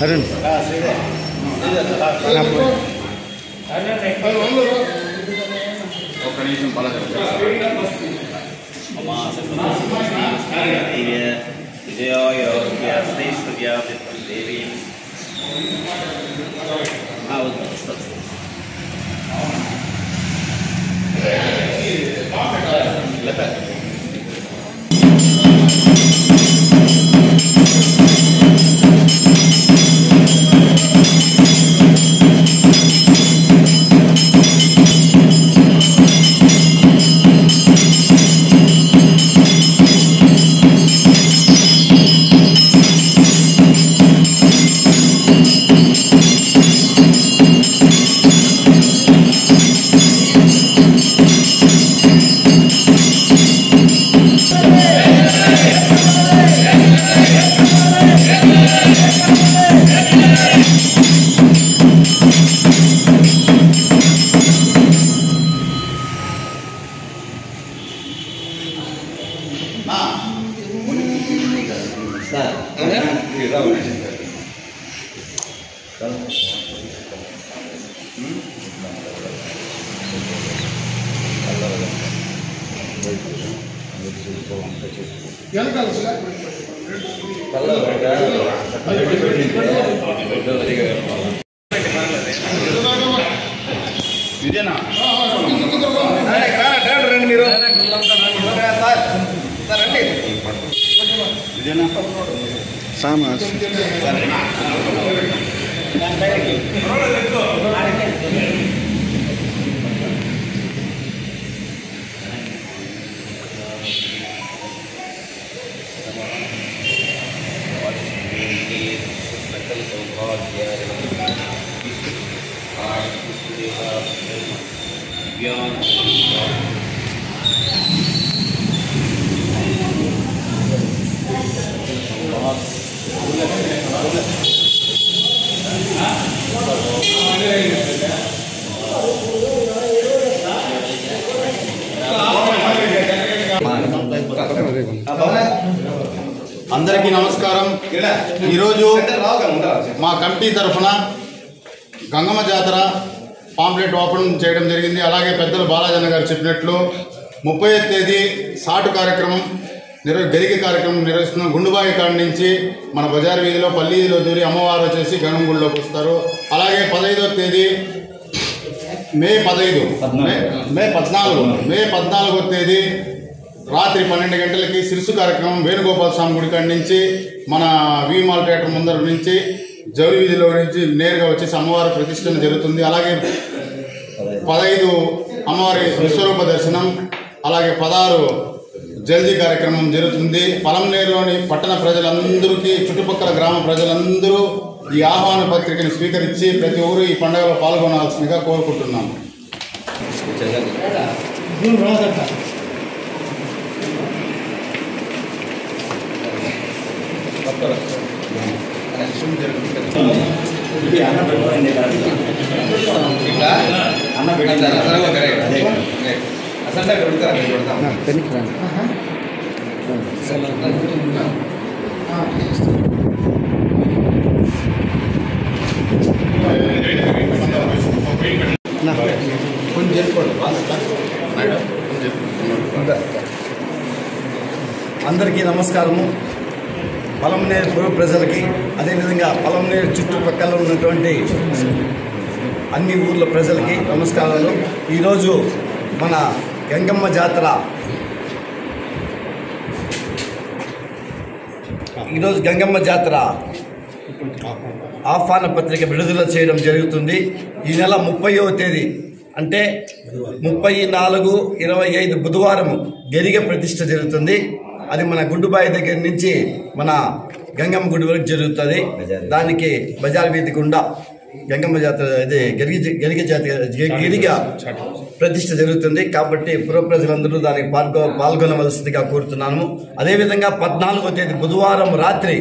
अरुण అందరికీ నమస్కారం। ఈరోజు మా కమిటీ తరఫున గంగమ్మ జాతర పాంప్లెట్ ఓపెన్ చేయడం జరిగింది। అలాగే పెద్దలు బాలాజన్న గారు చెప్పినట్లు 30వ తేదీ సాటు కార్యక్రమం గరిక కార్యక్రమం నిర్వహిస్తున్నాం। గుండుబాయి కాడ నుంచి మన బజార్ వీధిలో పల్లీలో దూరి అమ్మవారు వచ్చేసి గంగమ్మ గుడిలోకి వస్తారు। అలాగే 15వ తేదీ మే 14వ తేదీ రాత్రి 12 గంటలకి సిరుసు కార్యక్రమం వేణుగోపాల స్వామి గుడి కాడి నుంచి మన వీమాల్ థియేటర్ ముందర నుంచి జౌలి వీధిలో నుంచి నేరుగా వచ్చేసి అమ్మవారి ప్రతిష్టన జరుగుతుంది। అలాగే 15 అమ్మవారి విశ్వరూప దర్శనం, అలాగే 16 జల్దీ కార్యక్రమం జరుగుతుంది। పలంనేరులోని పట్టణ ప్రజలందరికీ చుట్టుపక్కల గ్రామ ప్రజలందరూ ఈ ఆహ్వాన పత్రికను స్వీకరించి ప్రతి ఊరు ఈ పండుగలో పాల్గొనాల్సిందిగా కోరుకుంటున్నాము। అందరికీ నమస్కారము। పలంనేరు పుర ప్రజలకి, అదేవిధంగా పలంనేరు చుట్టుపక్కల ఉన్నటువంటి అన్ని ఊర్ల ప్రజలకి నమస్కారాలు। ఈరోజు మన గంగమ్మ జాతర ఆహ్వాన పత్రిక విడుదల చేయడం జరుగుతుంది। ఈ నెల 30వ తేదీ అంటే 34/25 బుధవారం గరిగ ప్రతిష్ట జరుగుతుంది। అది మన గుండుబాయి దగ్గర నుంచి మన గంగమ్మ గుడి వరకు జరుగుతుంది। దానికి బజార్ వీధి గుండా గంగమ్మ జాతర ఇది గిరిగ ప్రతిష్ఠ జరుగుతుంది. కాబట్టి పుర ప్రజలందరూ దానికి పాల్గొనవలసిందిగా కోరుతున్నాము. అదేవిధంగా 14వ తేదీ బుధవారం రాత్రి